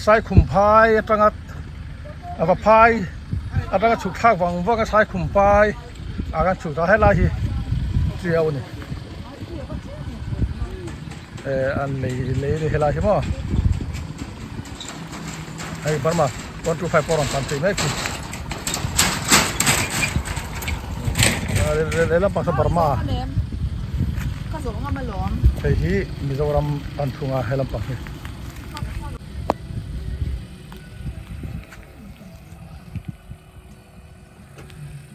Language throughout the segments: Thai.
สายขุมพายตั้งแต่พายตั้งแต่ฉุกทักวังว่าก็สายขุมพายกันฉุกทักให้ลายเจียวนี่อันนี้เลยให้ลายใช่ไหมไอ้บ้านมาวันทุกไฟปอร์มพันธุ์ไม่คือเรื่องปักสบาร์มาก็ส่งเข้ามาหลอมไอ้ที่มิโซรัมปันทุ่งให้ลำปักนี่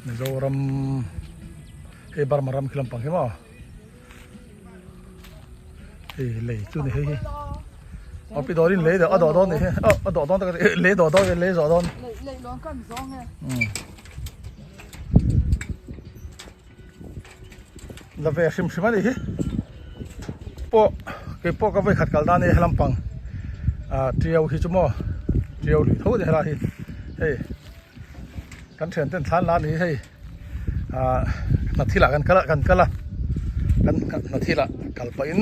มิโซรัมเฮบาร์มารัมคิลำปักใช่ไหมเฮ้เลยจุดนี้เฮ้เอาไปดอรินเลยเดี๋ยวดอดอนนี่ดอดอนแต่เลยดอดอนเลยดอดอนเลยร้อนกันสองไงแล้วเวชิมชิมอะไรพวกพวกก็ไปขัดกันด้านนี้ให้ลำปังเที่ยวฮิจโม่เที่ยวหรือทุ่งนี่อะไรเฮ้กันเชิญเต้นท่านร้านนี้เฮ้นาทีละกันละกันนาทีละกันไปอิน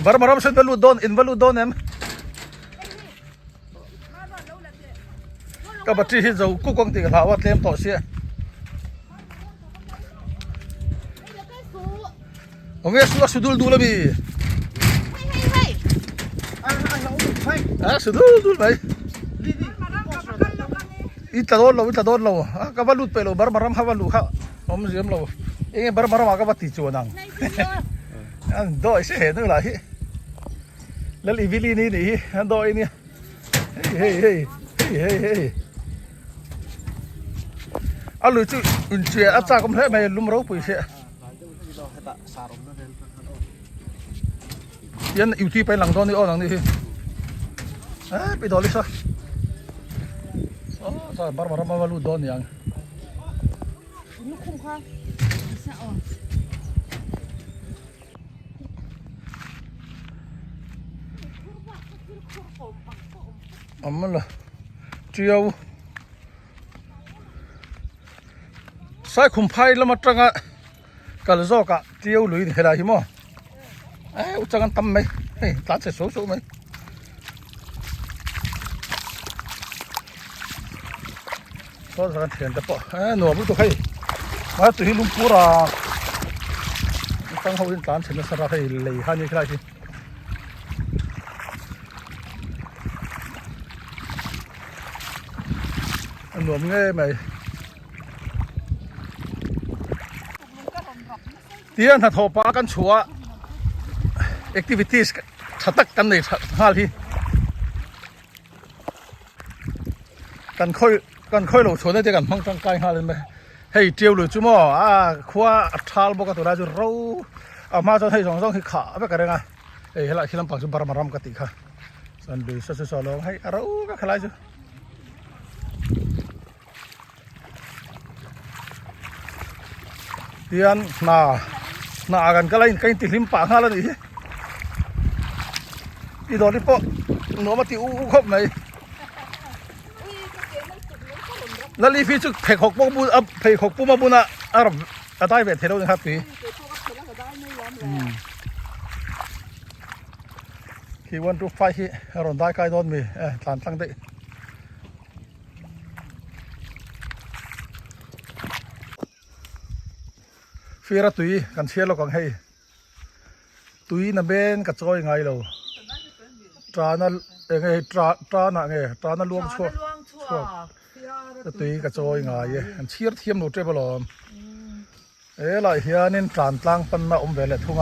บาร์มารามเสร็จบอลลูดอนอินบอลลูดอนเอ็มก็บัตรที่จะกู้กองตีกับเขาว่าเตรียมต่อเสียโอเคสุดดูเลยบีสุดดูเลยอิตาโดนเราก็บอลลูดไปเราบาร์มารามเขาบอลลูดเขาผมเสียมเราเองบาร์มารามก็บัตรที่จวนังอันโดยเสียนึกอะไรแล้วอีวิลีนี่ดิอันโดยเนี่ยเฮ้ยเอาเลยจุอุ่นเชียอาจารย์ก็ไม่ให้ลุ่มรู้ปุ๋ยเชียยันอยู่ที่ไปหลังโดนนี่อ้อหลังนี่ไปดอลิซะอ๋อใช่บาร์บาร์มาลูโดนยังคุ้มค่ามันละเจียวสายขุมไผ่แล้วมาจังกะลโซกะเจียวลุยเฮลาหิมออุจจากันตั้มไหมตัดเสร็จสู้ไหมก็จะกันเถียนแต่ปะหนูบุตรใครมาตุยลุงปูราตั้งเขาอินตานเสร็จแล้วสระให้เลยฮันนี่ใครสิหนูมึงไงไหมเดี๋ยวถ้าทอปากันชัว activities ชัดตักกันเลยฮาพี่กันค่อยลงชวนได้เจอกันมั่งตั้งใจฮาเลยไหมให้เจียวหรือจุ่มขวาทาลบอกตัวราจุเรามาจนให้สองให้ขาไปกันเลยไงเฮ้ยละที่ลำปังจุบาร์มารำกติค่ะสันดูสอลองให้เราก็ขลายจุเดียนนากันก็เลยกันติดลิมปากฮาแล้วนี่ที่โดนที่ปะหนูมาติอู้ครบไหมแล้วรีฟิชุกเพกหกปูบุเพกหกปูมาบุญได้เวทเทโลนะครับพี่ที่วันทุกไฟที่เราได้ใกล้โดนมีตามตั้งได้ฟีระตุยกันเชียร์เรากังให้ตุยนั่นเป็นกระจอยไงเราตรานั่นไงตราหนักไงตรานั่นล่วงชั่วตุยกระจอยไงกันเชียร์เทียมหนูเจ็บหลอมล่ะเฮียนี่ตรานตั้งปันมาเวลทุ่ง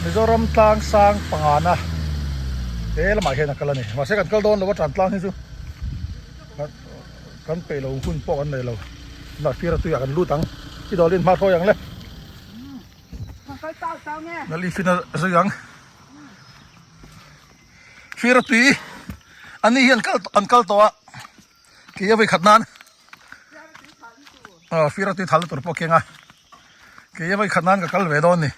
มิโซรัมตั้งสร้างปังอานะละหมายเห็นนักกันนี่มาเสกันก็โดนหรือว่าตรานตั้งที่สุดกันไปเราคุณป้อนเลยเราหลักฟีระตุยกันรู้ตั้งที่ดอลินมาโทอย่างเลยนั่นลีฟินอะไรอย่างฟีระตุยอันนี้อันกัลตัวกี่ยังไปขัดนานฟีระตุยทัลตัวพวกเก่งกี่ยังไปขัดนานกับกัลเวดอนนี่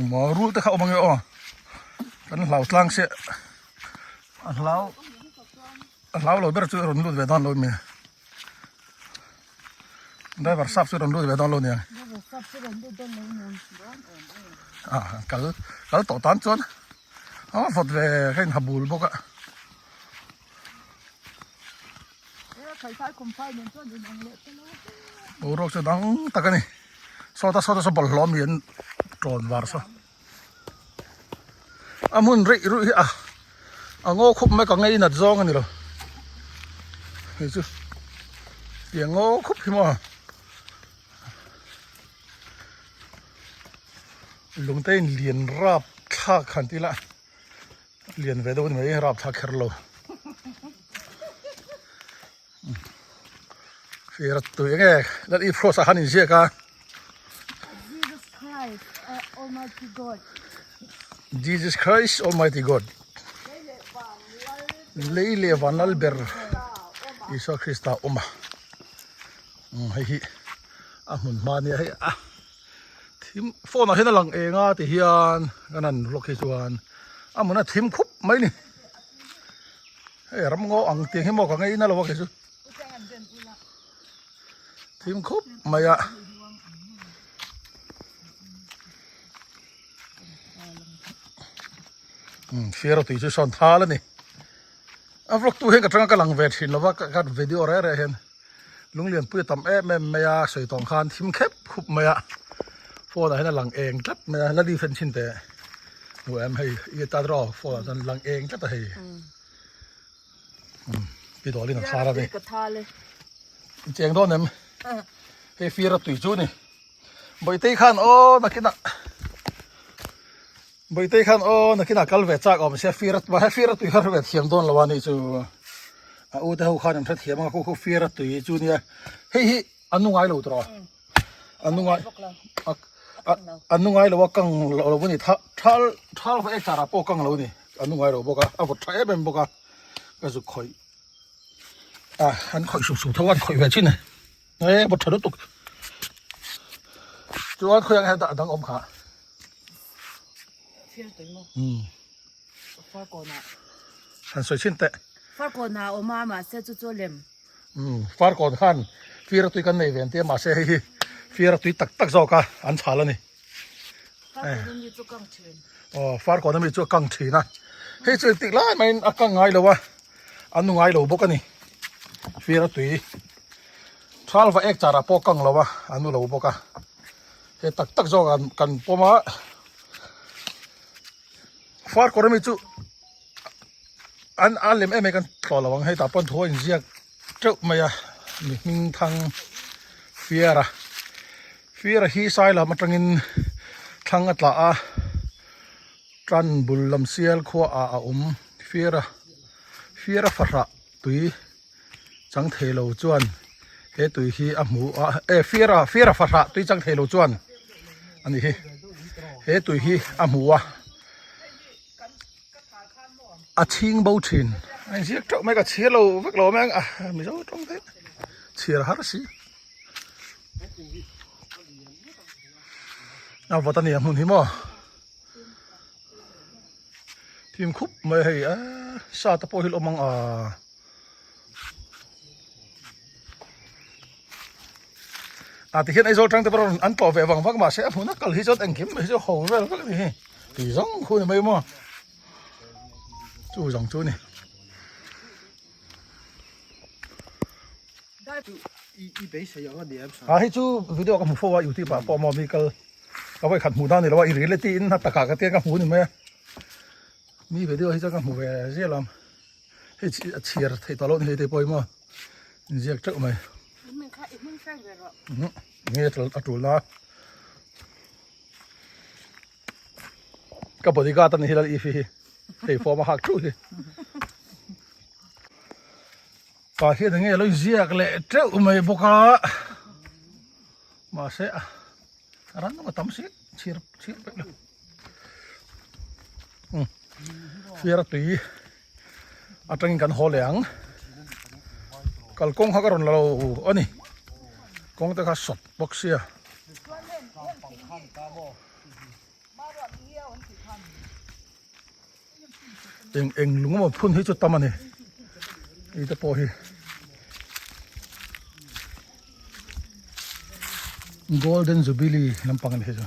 หมอรู้แต่เขาบังเอิญ กันเหล่าสร้างเสียเหล่าเราเบิร์ดช่วยรุ่นรุ่นเวดอนรุ่นเมียได้บัตรซับช่วยรุ่นรุ่นเวดอนรุ่นเนี่ยกัลต่อตันจนฟอดเวให้ฮับบูลพวกอะโอ้รกจะดังตะกันนี่สอดสบอลล้อมเย็นโดนวาร์ซะมุนรู้โง่คุบไม่ก็ไงนัดจองกันนี่หรอเฮ้ยจูอย่างโง่คุบพี่มั่วลุงเต้นเลียนราบท่าขันทีละเลียนเวดวันไม่ราบท่าเคอร์โลฟีร์ตัวยังไงแล้วอีโปรสักหันอินเชียกัน Jesus Christ Almighty God Jesus Christ Almighty God Leile vanal ber Isa Krista Oma hi amun mani hi thim phone hen lang enga ti hian kanan lokhi chuan amuna thim khup mai ni hey ram ngo ang tiang hi mo ka ngai na lo ke chu thim khup maya Fiero tu chu son thala ni vlog tu hen ka tanga ka lang ve thin lova ka video re hen lunglian pui tam em maya soi tong khan thim khep khup maya fo da hen lang eng tlat maya la di fen chin te nu em hei ye ta ro fo da lang eng tlat hei pi do li na khara ve cheng do nem he fiero tu chu ni boi te khan o nakina boi te khan o nakina kal ve chak om se firat ba firat tu har ve thiam don lawani chu u te ho khan am tha thiam ko firat tu chu nia hi anu ngai lo tro anu ngai lo kang lo ni thal fa ek chara po kang lo ni anu ngai lo boka a bo thai bem boka ka zu khoi han khoi su thawan khoi ve chin ne bo thadu tuk chu an khoi ang ha da dang om khaฉันสวยชินเตะฟาร์กอนาโอมามาเซจุโจเลมฟาร์กอนขันฟีร์ตุยกันในเวียนเตียมาเซฮีฟีร์ตุยตักจอกะอันชาลนี่ฟาร์กอนมีจุกังทีนะเฮ้ยจุดติดละมันอักกังไงเลยวะอันนุ่งไงเลวบุกันนี่ฟีร์ตุยชาลว่าเอกจาระปอกังเลวะอันนุ่งเลวบุกะเฮ้ยตักจอกันปอมาฟาร์กอนมีจุอันเล่มไม่กันต่อระวังให้ตาปนทั่วอินเดียเจ้าไม่อะมิงทางฟีร์ฮีไซล์ละมาตรงอินทางอัตลาจันบุลลำเซียลขัวฟีร์ฟาระตุยจังเทโลจวนเฮตุยฮีอามูฟีร์ฟาระตุยจังเทโลจวนอันนี้เฮตุยฮีอามูวะชิงบูชินไอ้เชี่ยเจ้าไม่ก็เชี่ยเราพวกเราแม่งไม่ใช่ตรงเท่เชี่ยละฮาร์สิวัตถุนิยมที่มั้งทีมคุปไม่ให้ซาตะโพฮิลอมังที่เห็นไอ้โจทย์ตั้งแต่ประมาณอันต่อไปวังวักมาเสียผมนักกอล์ฟที่โจทย์เอ็งคิมที่โจทย์โหดเลยพวกนี้ตีสองคู่นี่ไม่มั้งจูสองจูนี่อีเบสยังก็เดียบให้จูวิดีโอกับหมูฟัวอยู่ที่ป่าปอมอมีกันเอาไว้ขัดหมูด้านนี่แล้วว่าอีรีเลตีนนัดตะกากระเตียงกับหมูนี่ไหมมีวิดีโอให้เจ้ากับหมูเวเสียลำให้เชียร์ให้ตลอดให้เตะปอยมั้งเสียเจ้าไหมนี่จะอัดรูนะกับบริการตอนนี้เราอีฟีให้ฟอร์มาหักชุดป่าเขียนอย่างเงี้ยเราเสียกเลยเจ้าไม่บอกมาเสียร้านก็ทำสิเชียร์ไปเลยเชียร์ตีอาจารย์กันหัวเหลียงกัลกงเขาก็รอนเราอันนี้กงแต่เขาสดบ็อกเซีย eng lung mo phun hi chu tamani i te po hi golden jubilee lampang ni chu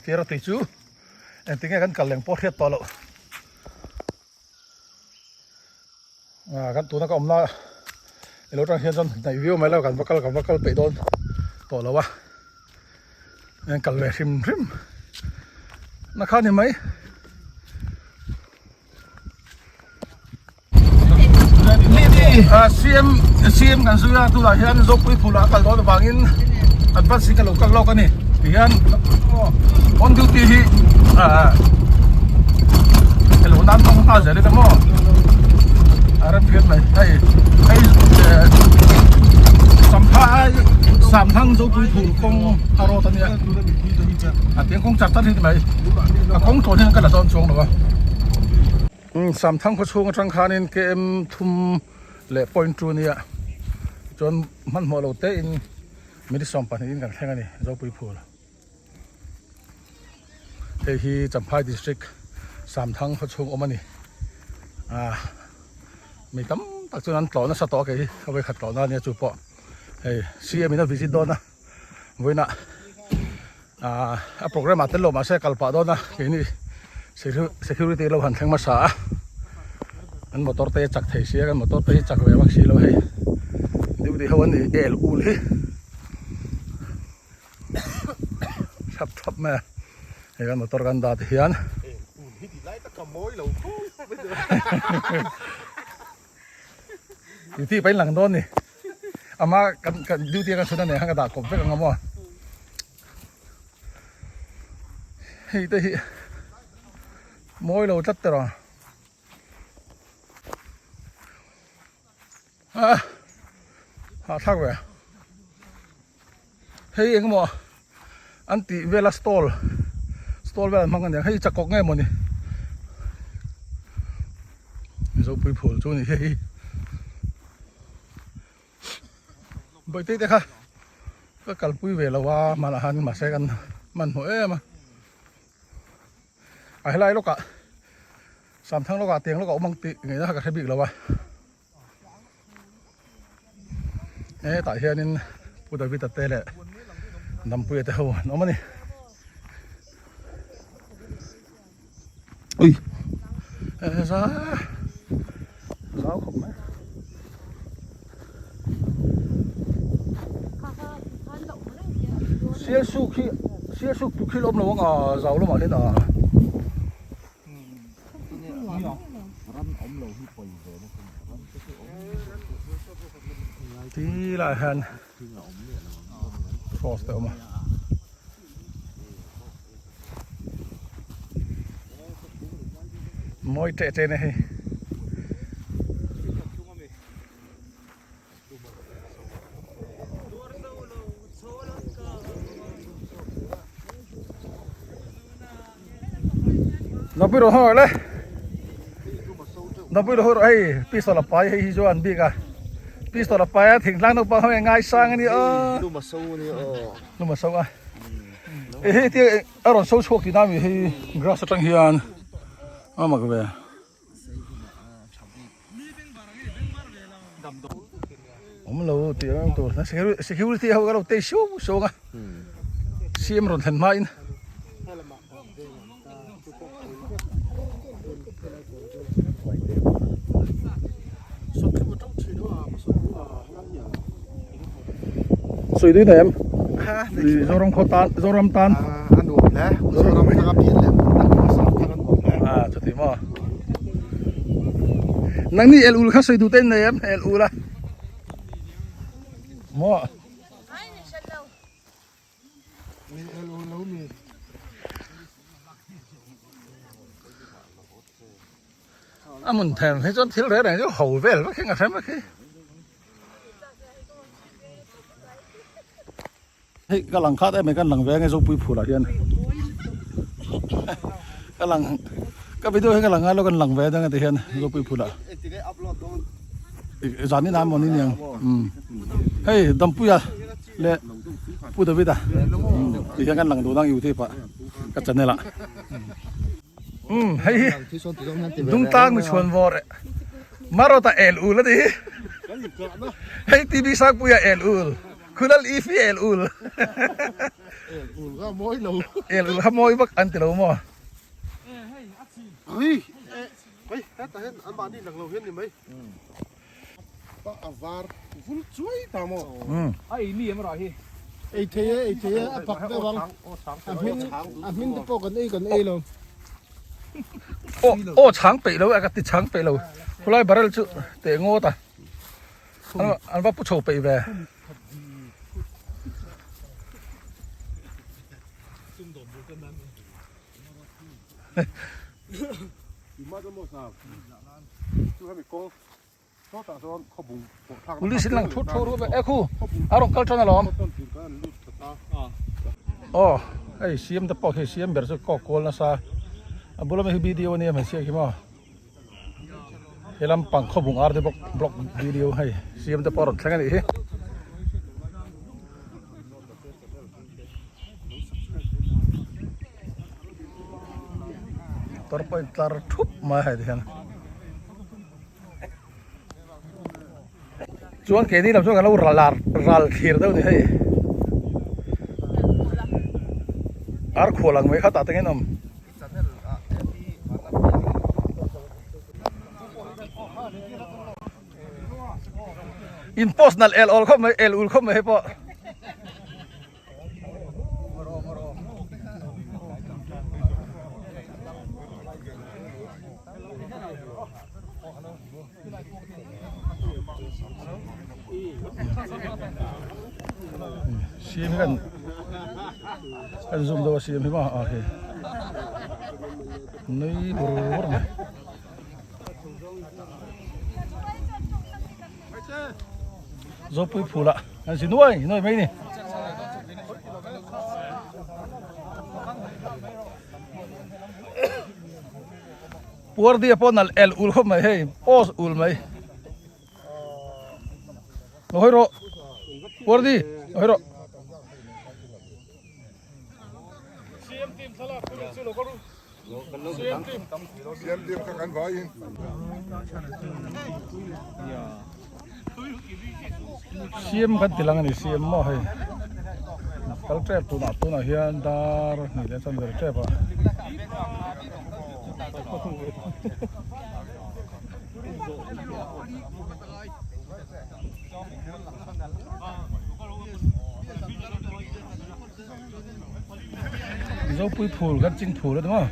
kera ti chu en tinga kan kaleng po hiat to lo kan tu na ka omla elo tang hian jon nai view mai lo kan vakal pe don to lo wa en kal ve rim na kha ni mai CM kan suya tu lah hian zok pui phula kal do bangin advance ka lo kal lo ka ni hian on duty hi hello nan tong ta zari ta mo aram phiat mai ai sam thang zok pui phul kong aro ta ni tiếng kong chặt tắt hết mày kong thổi hết cái là don chuông rồi sam thang có chuông trăng khan in cái em thum lệ point true này chọn man mò lâu té in mình đi xóm bản in cái thằng này rau bụi phù đây hi Champhai district sam thang có chuông ôm này mình tắm đặc trưng ăn tỏi nó sát tỏi cái không phải khát tỏi nó nha chụp bọ hey xí mình nó visit đó na với nè program atel lo ma se kalpa do na kini security lo han thang ma sa an motor te chak thei sia kan motor te chak we bak si lo hei diu di hawan ni el ul hi thap ma he kan motor kan da hian hi ti lai ta kamoi lo ti pai lang don ni ama kan duty kan sunan ne hang da kom pe kan mo hi te hi moi lo chat tero ha thak we hei eng mo anti vela stall vela mang kan hei chakok nge mo ni zo pui phul chu ni hei boi te kha ka kalpui ve lawa malahan ma se kan man ho em ai lai lúc cả sam thang lúc cả tiếng lúc cả mang tị người ta cái bị là vậy ê tại hiện nên phụ đại việt tệ lệ nằm bùi tệ hậu nó mà nè ui ra không mấy xe su khi lốm nó ngỏ giàu lắm mà thế nào tí lại hơn frost mà môi trẻ trên này nó bị rồi đấy nó bị rồi ấy pistol là phải hay cho anh biết à pistol là phải thỉnh lang nó bao ngay sang cái này Lu mà sâu này nó mà sâu à ấy thì ở đó sâu chuột thì nam thì grass trăng hiền mà cái về ông lâu thì tôi nó security họ cái đầu tê số à xem rồi thành mai suy đi này em do ram tan ăn uống đấy do ram thang áp biển đấy cho thì mà nãy ni el ul khác suy đủ tên này em el ul à mà mình thèm thấy cho thiếu đấy này cho hầu về là cái ngà xem cái cái lăng khác đấy mấy cái lăng về cái giống bụi phủ là hiện cái lăng cái video cái lăng ai lo cái lăng về đó cái hiện giống bụi phủ là dàn đi nam một đi nhàng hey đâm bụi à lệ bụi đâu vậy ta thì cái lăng đồ đang yêu thế vậy cái chân này là ให้ ที่ชนที่ตรงนั้น ดุงตางชวนวอร์มารอตาเอลอูแล้วดิให้ทีบีซักปุยเอลอูคุณนัลอีฟีเอลอู อุ่นก็ม้อยเรา เอลอูขโมยบักอันติโลมอ เฮ้ยเฮ้ยแต่เห็นอันบ้านนี่หลังเราเห็นยังไหมป้าอาวาร์ฟุ้งช่วยตามอ่ะ ไอ้นี่มันอร่อยที่ ไอ้เทียปักได้วังอันมินที่ปกันไอ้กันไอ้เรา โอ้ช้างไปแล้วอากาศติดช้างไปแล้วคุณไล่บาร์เรลจุเตะงอตาอันว่าผู้โชไปแบบอุลิสิลังทุบทุบแบบเอ้คู่อารมณ์กัลชนะล้อมอ๋อไอ้เสียมตะปอกเสียมแบบจะก่อโกลนะซาบุรุษมีวิดีโอเนี่ยมันเสียกี่มั้งเฮลัมปังขบุงอาร์เดบล็อกวิดีโอให้เสียมตะปอกทั้งนั้นเองตอร์ปอยตาร์ทุบมาให้ดิฉันจวนเกดีเราช่วยกันเรารัลขีร์เท่านี้ให้อาร์ขวลังไม่เข้าตาตั้งเงินนมอินโพสนัลเอลออลเข้ามาเอลอูลเข้ามาให้ปะซีมกันซูมตัวซีมให้มาโอเคนี่บรูบรูจบไปพูละอันสิน้อยไหมนี่ปวดดีพอนั่นเอลอูลเข้ามาให้โอสอูลไหมโอ้ยโรปวดดีโอ้ยโรSiam kan vain. Siam kan tilangan ni siam mo hai. Kalau trap tu na hian dar ni le san der trap ah. Zo pui phul kan ching phul đó đúng không?